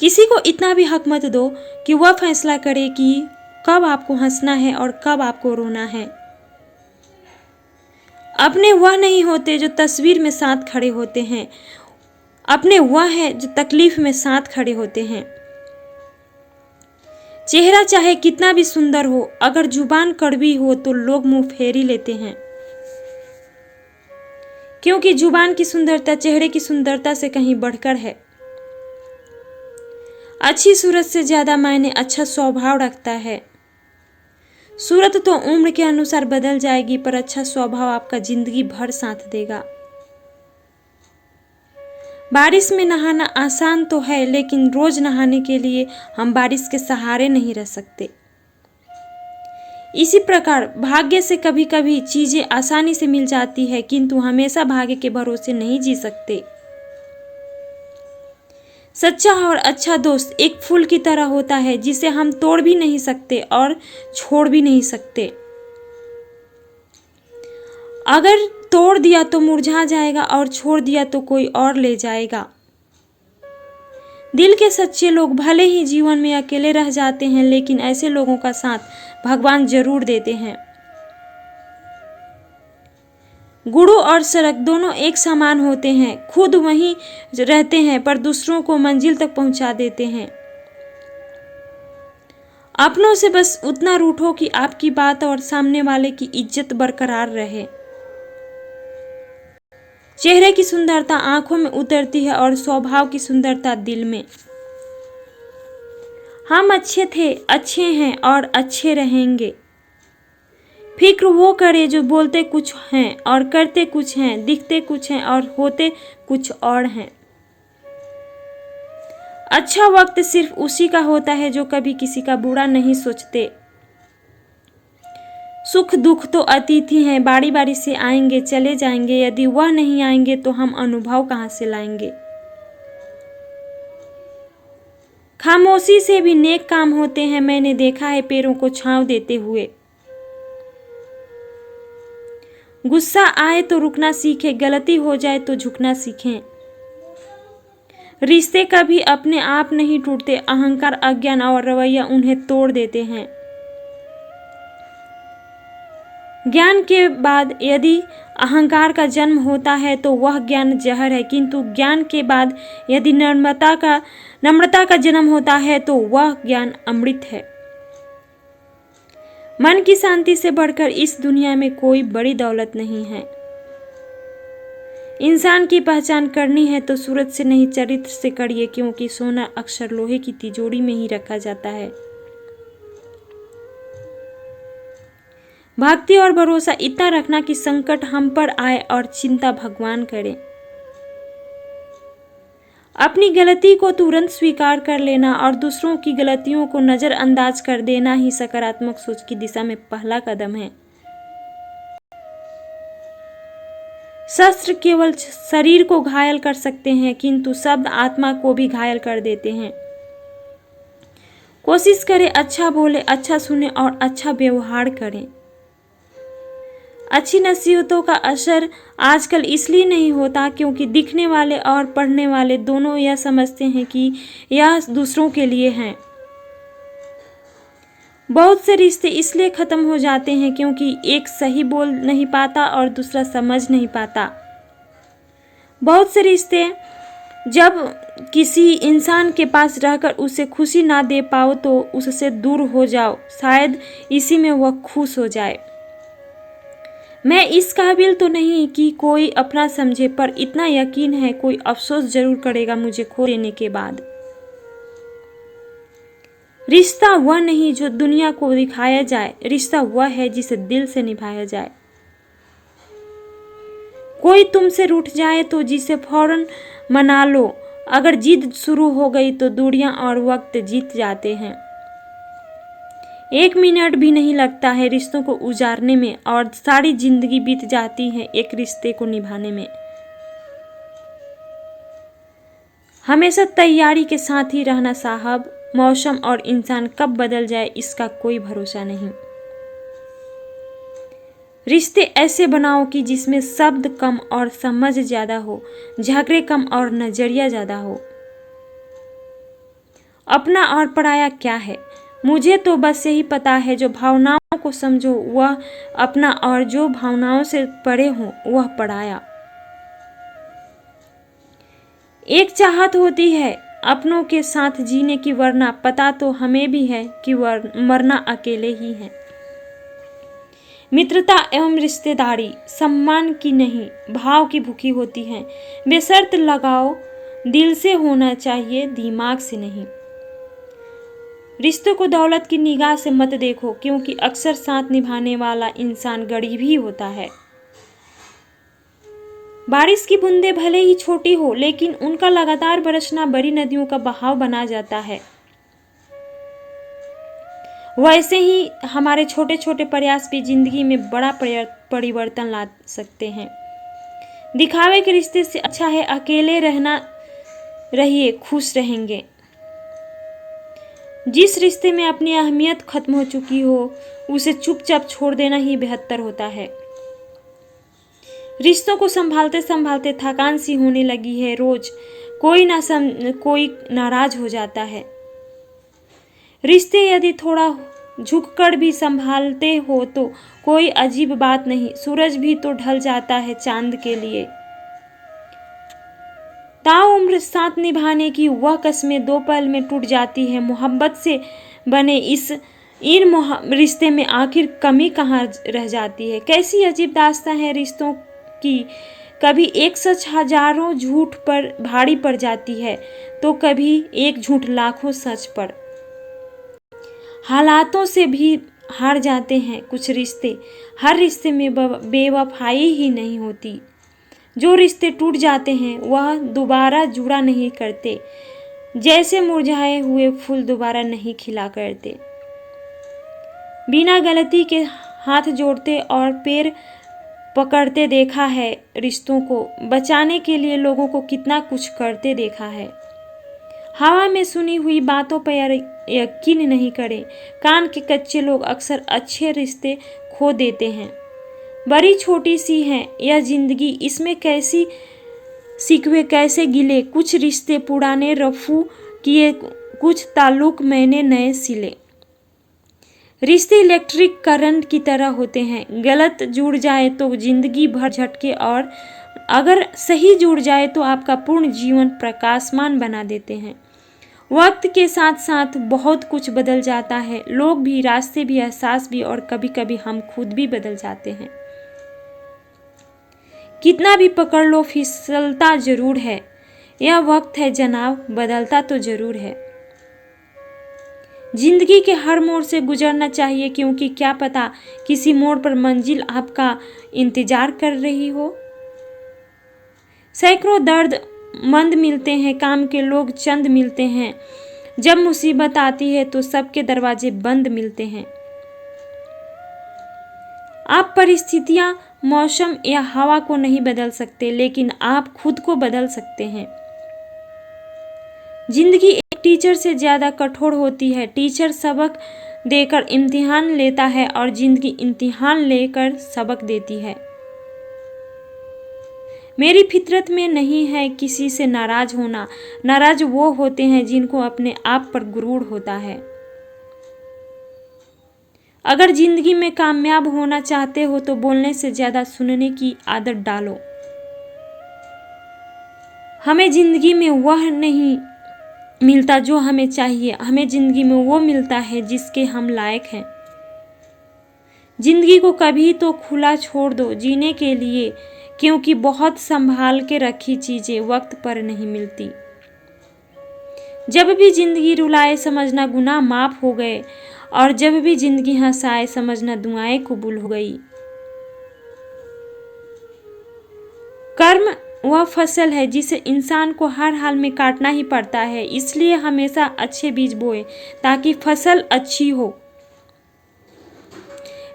किसी को इतना भी हक मत दो कि वह फैसला करे कि कब आपको हंसना है और कब आपको रोना है। अपने वह नहीं होते जो तस्वीर में साथ खड़े होते हैं, अपने वह है जो तकलीफ में साथ खड़े होते हैं। चेहरा चाहे कितना भी सुंदर हो, अगर जुबान कड़वी हो तो लोग मुंह फेरी लेते हैं, क्योंकि जुबान की सुंदरता चेहरे की सुंदरता से कहीं बढ़कर है। अच्छी सूरत से ज्यादा मायने अच्छा स्वभाव रखता है। सूरत तो उम्र के अनुसार बदल जाएगी, पर अच्छा स्वभाव आपका जिंदगी भर साथ देगा। बारिश में नहाना आसान तो है, लेकिन रोज नहाने के लिए हम बारिश के सहारे नहीं रह सकते। इसी प्रकार भाग्य से कभी कभी चीजें आसानी से मिल जाती है, किंतु हमेशा भाग्य के भरोसे नहीं जी सकते। सच्चा और अच्छा दोस्त एक फूल की तरह होता है, जिसे हम तोड़ भी नहीं सकते और छोड़ भी नहीं सकते। अगर तोड़ दिया तो मुरझा जाएगा और छोड़ दिया तो कोई और ले जाएगा। दिल के सच्चे लोग भले ही जीवन में अकेले रह जाते हैं, लेकिन ऐसे लोगों का साथ भगवान जरूर देते हैं। गुरु और सड़क दोनों एक समान होते हैं, खुद वहीं रहते हैं पर दूसरों को मंजिल तक पहुंचा देते हैं। अपनों से बस उतना रूठो कि आपकी बात और सामने वाले की इज्जत बरकरार रहे। चेहरे की सुंदरता आंखों में उतरती है और स्वभाव की सुंदरता दिल में। हम अच्छे थे, अच्छे हैं और अच्छे रहेंगे। फिक्र वो करे जो बोलते कुछ हैं और करते कुछ हैं, दिखते कुछ हैं और होते कुछ और हैं। अच्छा वक्त सिर्फ उसी का होता है जो कभी किसी का बुरा नहीं सोचते। सुख दुख तो अतिथि हैं, बारी बारी से आएंगे चले जाएंगे। यदि वह नहीं आएंगे तो हम अनुभव कहां से लाएंगे। खामोशी से भी नेक काम होते हैं, मैंने देखा है पैरों को छांव देते हुए। गुस्सा आए तो रुकना सीखें, गलती हो जाए तो झुकना सीखें। रिश्ते कभी अपने आप नहीं टूटते, अहंकार अज्ञान और रवैया उन्हें तोड़ देते हैं। ज्ञान के बाद यदि अहंकार का जन्म होता है तो वह ज्ञान जहर है, किंतु ज्ञान के बाद यदि नम्रता का जन्म होता है तो वह ज्ञान अमृत है। मन की शांति से बढ़कर इस दुनिया में कोई बड़ी दौलत नहीं है। इंसान की पहचान करनी है तो सूरत से नहीं चरित्र से करिए, क्योंकि सोना अक्सर लोहे की तिजोरी में ही रखा जाता है। भक्ति और भरोसा इतना रखना कि संकट हम पर आए और चिंता भगवान करे। अपनी गलती को तुरंत स्वीकार कर लेना और दूसरों की गलतियों को नजरअंदाज कर देना ही सकारात्मक सोच की दिशा में पहला कदम है। शस्त्र केवल शरीर को घायल कर सकते हैं, किंतु शब्द आत्मा को भी घायल कर देते हैं। कोशिश करें अच्छा बोले, अच्छा सुने और अच्छा व्यवहार करें। अच्छी नसीहतों का असर आजकल इसलिए नहीं होता क्योंकि दिखने वाले और पढ़ने वाले दोनों यह समझते हैं कि यह दूसरों के लिए हैं। बहुत से रिश्ते इसलिए खत्म हो जाते हैं क्योंकि एक सही बोल नहीं पाता और दूसरा समझ नहीं पाता। बहुत से रिश्ते जब किसी इंसान के पास रहकर उसे खुशी ना दे पाओ तो उससे दूर हो जाओ, शायद इसी में वह खुश हो जाए। मैं इस काबिल तो नहीं कि कोई अपना समझे, पर इतना यकीन है कोई अफसोस जरूर करेगा मुझे खो देने के बाद। रिश्ता वह नहीं जो दुनिया को दिखाया जाए, रिश्ता वह है जिसे दिल से निभाया जाए। कोई तुमसे रूठ जाए तो जिसे फौरन मना लो। अगर जिद शुरू हो गई तो दूरियां और वक्त जीत जाते हैं। 1 मिनट भी नहीं लगता है रिश्तों को उजारने में और सारी जिंदगी बीत जाती है एक रिश्ते को निभाने में। हमेशा तैयारी के साथ ही रहना साहब। मौसम और इंसान कब बदल जाए इसका कोई भरोसा नहीं। रिश्ते ऐसे बनाओ कि जिसमें शब्द कम और समझ ज्यादा हो, झगड़े कम और नजरिया ज्यादा हो। अपना और पराया क्या है? मुझे तो बस यही पता है, जो भावनाओं को समझो वह अपना और जो भावनाओं से परे हो वह पराया। एक चाहत होती है अपनों के साथ जीने की, वरना पता तो हमें भी है कि मरना अकेले ही है। मित्रता एवं रिश्तेदारी सम्मान की नहीं, भाव की भूखी होती है। बेशर्त लगाओ दिल से होना चाहिए, दिमाग से नहीं। रिश्तों को दौलत की निगाह से मत देखो, क्योंकि अक्सर साथ निभाने वाला इंसान गरीब ही होता है। बारिश की बूंदें भले ही छोटी हो, लेकिन उनका लगातार बरसना बड़ी नदियों का बहाव बना जाता है। वैसे ही हमारे छोटे छोटे प्रयास भी जिंदगी में बड़ा परिवर्तन ला सकते हैं। दिखावे के रिश्ते से अच्छा है अकेले रहना, रहिए, खुश रहेंगे। जिस रिश्ते में अपनी अहमियत खत्म हो चुकी हो उसे चुपचाप छोड़ देना ही बेहतर होता है। रिश्तों को संभालते संभालते थकान सी होने लगी है। रोज कोई नाराज हो जाता है। रिश्ते यदि थोड़ा झुककर भी संभालते हो तो कोई अजीब बात नहीं, सूरज भी तो ढल जाता है चांद के लिए। ताउम्र साथ निभाने की वह कस्में 2 पल में टूट जाती है। मोहब्बत से बने इन रिश्ते में आखिर कमी कहाँ रह जाती है? कैसी अजीब दास्तां है रिश्तों की। कभी एक सच हजारों झूठ पर भारी पड़ जाती है, तो कभी एक झूठ लाखों सच पर। हालातों से भी हार जाते हैं कुछ रिश्ते। हर रिश्ते में बेवफाई ही नहीं होती। जो रिश्ते टूट जाते हैं वह दोबारा जुड़ा नहीं करते, जैसे मुरझाए हुए फूल दोबारा नहीं खिला करते। बिना गलती के हाथ जोड़ते और पैर पकड़ते देखा है। रिश्तों को बचाने के लिए लोगों को कितना कुछ करते देखा है। हवा में सुनी हुई बातों पर यकीन नहीं करें। कान के कच्चे लोग अक्सर अच्छे रिश्ते खो देते हैं। बड़ी छोटी सी है यह जिंदगी, इसमें कैसी सिकवे कैसे गिले। कुछ रिश्ते पुराने रफू किए, कुछ ताल्लुक मैंने नए सिले। रिश्ते इलेक्ट्रिक करंट की तरह होते हैं। गलत जुड़ जाए तो जिंदगी भर झटके, और अगर सही जुड़ जाए तो आपका पूर्ण जीवन प्रकाशमान बना देते हैं। वक्त के साथ साथ बहुत कुछ बदल जाता है। लोग भी, रास्ते भी, एहसास भी, और कभी कभी हम खुद भी बदल जाते हैं। कितना भी पकड़ लो फिसलता जरूर है। यह वक्त है जनाब, बदलता तो जरूर है। जिंदगी के हर मोड़ से गुजरना चाहिए, क्योंकि क्या पता किसी मोड़ पर मंजिल आपका इंतजार कर रही हो। सैकड़ों दर्द मंद मिलते हैं, काम के लोग चंद मिलते हैं। जब मुसीबत आती है तो सबके दरवाजे बंद मिलते हैं। आप परिस्थितियां, मौसम या हवा को नहीं बदल सकते, लेकिन आप खुद को बदल सकते हैं। जिंदगी एक टीचर से ज्यादा कठोर होती है। टीचर सबक देकर इम्तिहान लेता है और जिंदगी इम्तिहान लेकर सबक देती है। मेरी फितरत में नहीं है किसी से नाराज होना। नाराज वो होते हैं जिनको अपने आप पर गुरूर होता है। अगर जिंदगी में कामयाब होना चाहते हो तो बोलने से ज्यादा सुनने की आदत डालो। हमें जिंदगी में वह नहीं मिलता जो हमें चाहिए, हमें जिंदगी में वो मिलता है जिसके हम लायक हैं। जिंदगी को कभी तो खुला छोड़ दो जीने के लिए, क्योंकि बहुत संभाल के रखी चीजें वक्त पर नहीं मिलती। जब भी जिंदगी रुलाए समझना गुनाह माफ हो गए, और जब भी जिंदगी हंसाए समझना दुआएं कबूल हो गई। कर्म वह फसल है जिसे इंसान को हर हाल में काटना ही पड़ता है। इसलिए हमेशा अच्छे बीज बोए ताकि फसल अच्छी हो।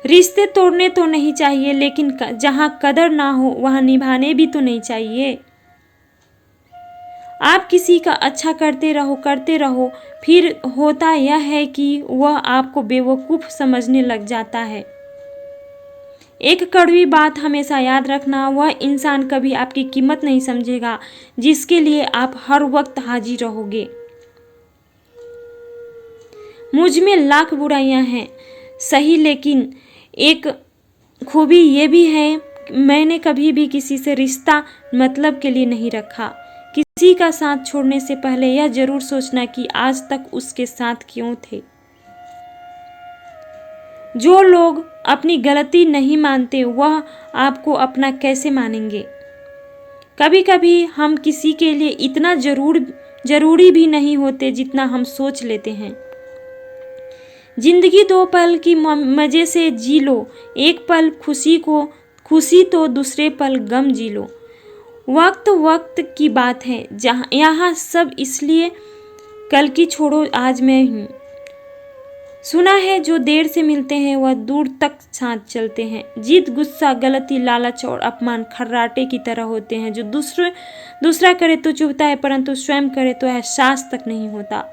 रिश्ते तोड़ने तो नहीं चाहिए, लेकिन जहां कदर ना हो वहां निभाने भी तो नहीं चाहिए। आप किसी का अच्छा करते रहो, फिर होता यह है कि वह आपको बेवकूफ समझने लग जाता है। एक कड़वी बात हमेशा याद रखना, वह इंसान कभी आपकी कीमत नहीं समझेगा जिसके लिए आप हर वक्त हाजिर रहोगे। मुझ में लाख बुराइयां हैं सही, लेकिन एक खूबी ये भी है, मैंने कभी भी किसी से रिश्ता मतलब के लिए नहीं रखा। किसी का साथ छोड़ने से पहले यह जरूर सोचना कि आज तक उसके साथ क्यों थे। जो लोग अपनी गलती नहीं मानते वह आपको अपना कैसे मानेंगे। कभी कभी हम किसी के लिए इतना जरूरी भी नहीं होते जितना हम सोच लेते हैं। जिंदगी 2 पल की मजे से जी लो, एक पल खुशी तो दूसरे पल गम जी लो। वक्त वक्त की बात है, जहाँ यहाँ सब इसलिए कल की छोड़ो आज मैं हूँ। सुना है जो देर से मिलते हैं वह दूर तक साथ चलते हैं। जीत, गुस्सा, गलती, लालच और अपमान खर्राटे की तरह होते हैं जो दूसरा करे तो चुभता है, परंतु स्वयं करे तो एहसास तक नहीं होता।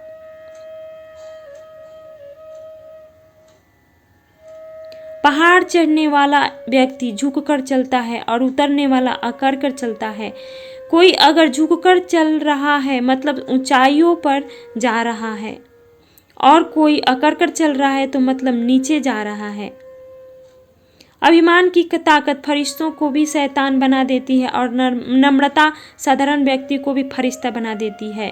पहाड़ चढ़ने वाला व्यक्ति झुककर चलता है और उतरने वाला अकड़ कर चलता है। कोई अगर झुककर चल रहा है मतलब ऊंचाइयों पर जा रहा है, और कोई अकड़ कर चल रहा है तो मतलब नीचे जा रहा है। अभिमान की ताकत फरिश्तों को भी शैतान बना देती है और नम्रता साधारण व्यक्ति को भी फरिश्ता बना देती है।